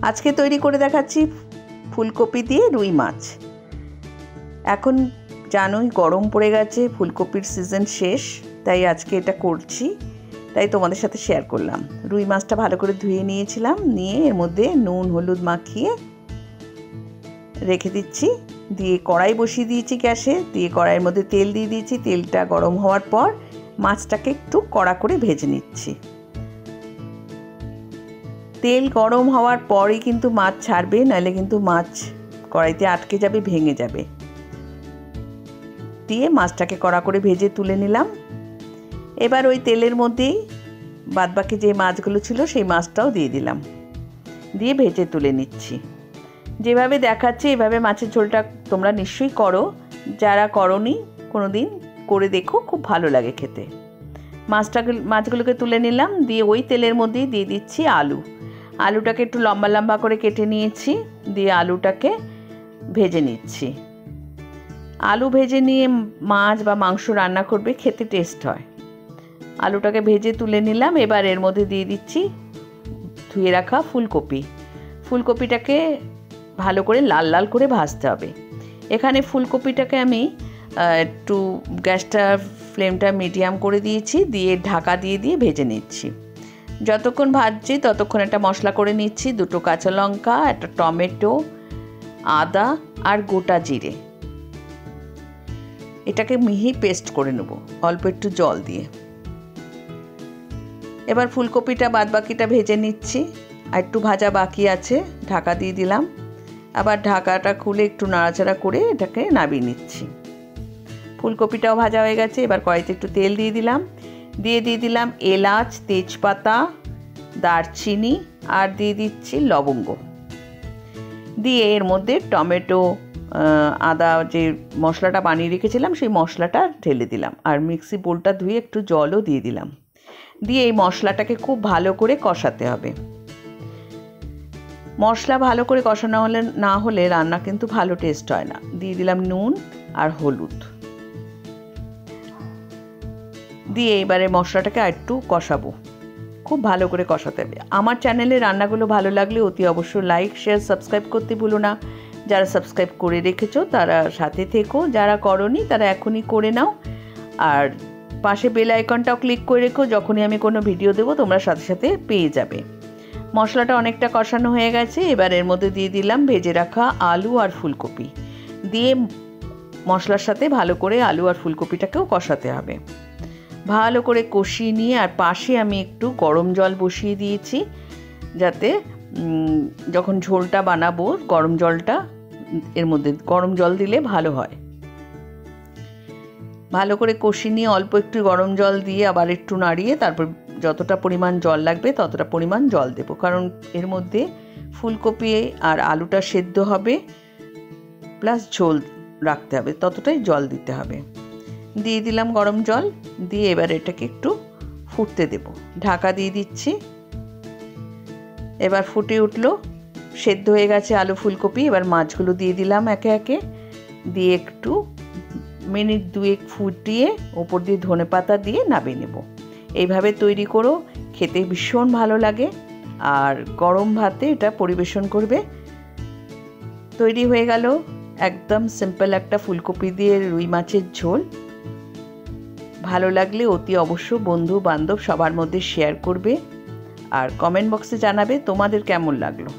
আজকে তৈরি করে দেখাচ্ছি ফুলকপি দিয়ে রুই মাছ। এখন জানোই গরম পড়ে গেছে, ফুলকপির সিজন শেষ, তাই আজকে এটা করছি, তাই তোমাদের সাথে শেয়ার করলাম। রুই মাছটা ভালো করে ধুয়ে নিয়েছিলাম, নিয়ে এর মধ্যে নুন হলুদ মাখিয়ে রেখে দিচ্ছি। দিয়ে কড়াই বসিয়ে দিয়েছি গ্যাসে, দিয়ে কড়াইয়ের মধ্যে তেল দিয়ে দিয়েছি। তেলটা গরম হওয়ার পর মাছটাকে একটু কড়া করে ভেজে নিচ্ছি। তেল গরম হওয়ার পরই কিন্তু মাছ ছাড়বে, নাহলে কিন্তু মাছ কড়াইতে আটকে যাবে, ভেঙে যাবে। দিয়ে মাছটাকে কড়া করে ভেজে তুলে নিলাম। এবার ওই তেলের মধ্যেই বাদবাকি যে মাছগুলো ছিল সেই মাছটাও দিয়ে দিলাম, দিয়ে ভেজে তুলে নিচ্ছি। যেভাবে দেখাচ্ছি এভাবে মাছের ঝোলটা তোমরা নিশ্চয়ই করো, যারা করোনি কোনো দিন করে দেখো, খুব ভালো লাগে খেতে। মাছগুলোকে তুলে নিলাম, দিয়ে ওই তেলের মধ্যেই দিয়ে দিচ্ছি আলুটাকে একটু লম্বা লম্বা করে কেটে নিয়েছি, দিয়ে আলুটাকে ভেজে নিচ্ছি। আলু ভেজে নিয়ে মাছ বা মাংস রান্না করবে, খেতে টেস্ট হয়। আলুটাকে ভেজে তুলে নিলাম। এবার এর মধ্যে দিয়ে দিচ্ছি ধুয়ে রাখা ফুলকপিটাকে ভালো করে লাল লাল করে ভাজতে হবে। এখানে ফুলকপিটাকে আমি একটু গ্যাসটা ফ্লেমটা মিডিয়াম করে দিয়েছি, দিয়ে ঢাকা দিয়ে ভেজে নিচ্ছি। যতক্ষণ ভাজছি ততক্ষণ একটা মশলা করে নিচ্ছি। 2 কাঁচা লঙ্কা, একটা টমেটো, আদা আর গোটা জিরে, এটাকে মিহি পেস্ট করে নেব অল্প একটু জল দিয়ে। এবার ফুলকপিটা বাদবাকিটা ভেজে নিচ্ছি, আর একটু ভাজা বাকি আছে, ঢাকা দিয়ে দিলাম। আবার ঢাকাটা খুলে একটু নাড়াচাড়া করে এটাকে নামিয়ে নিচ্ছি। ফুলকপিটাও ভাজা হয়ে গেছে। এবার কড়াইতে একটু তেল দিয়ে দিলাম এলাচ, তেজপাতা, দারচিনি আর দিয়ে দিচ্ছি লবঙ্গ। দিয়ে এর মধ্যে টমেটো, আদা যে মশলাটা বানিয়ে রেখেছিলাম সেই মশলাটা ঢেলে দিলাম, আর মিক্সি বোলটা ধুয়ে একটু জলও দিয়ে দিলাম। দিয়ে এই মশলাটাকে খুব ভালো করে কষাতে হবে। মশলা ভালো করে কষানো না হলে রান্না কিন্তু ভালো টেস্ট হয় না। দিয়ে দিলাম নুন আর হলুদ, দিয়ে এবারে মশলাটাকে আর একটু কষাবো, খুব ভালো করে কষাতে হবে। আমার চ্যানেলে রান্নাগুলো ভালো লাগলে অতি অবশ্যই লাইক শেয়ার সাবস্ক্রাইব করতে ভুলো না। যারা সাবস্ক্রাইব করে রেখেছো তারা সাথে থেকো, যারা করোনি তারা এখনই করে নাও। আর পাশে বেল আইকনটাও ক্লিক করে রেখো, যখনই আমি কোনো ভিডিও দেবো তোমরা সাথে সাথে পেয়ে যাবে। মশলাটা অনেকটা কষানো হয়ে গেছে। এবার এর মধ্যে দিয়ে দিলাম ভেজে রাখা আলু আর ফুলকপি, দিয়ে মশলার সাথে ভালো করে আলু আর ফুলকপিটাকেও কষাতে হবে। ভালো করে কষিয়ে নিয়ে আর পাশে আমি একটু গরম জল বসিয়ে দিয়েছি, যাতে যখন ঝোলটা বানাবো গরম জলটা এর মধ্যে গরম জল দিলে ভালো হয়। ভালো করে কষিয়ে নিয়ে অল্প একটু গরম জল দিয়ে আবার একটু নাড়িয়ে তারপর যতটা পরিমাণ জল লাগবে ততটা পরিমাণ জল দেব, কারণ এর মধ্যে ফুলকপি আর আলুটা সেদ্ধ হবে, প্লাস ঝোল রাখতে হবে, ততটাই জল দিতে হবে। দিয়ে দিলাম গরম জল, দিয়ে এবার এটাকে একটু ফুটতে দেব, ঢাকা দিয়ে দিচ্ছি। এবার ফুটে উঠলো, সেদ্ধ হয়ে গেছে আলু ফুলকপি। এবার মাছগুলো দিয়ে দিলাম একে একে, দিয়ে একটু মিনিট 2 ফুটিয়ে ওপর দিয়ে ধনেপাতা দিয়ে নামিয়ে নেব। এইভাবে তৈরি করো, খেতে ভীষণ ভালো লাগে, আর গরম ভাতে এটা পরিবেশন করবে। তৈরি হয়ে গেল একদম সিম্পল একটা ফুলকপি দিয়ে রুই মাছের ঝোল। ভালো লাগলে অতি অবশ্য বন্ধু বান্ধব সবার মধ্যে শেয়ার করবে, আর কমেন্ট বক্সে জানাবে তোমাদের কেমন লাগলো।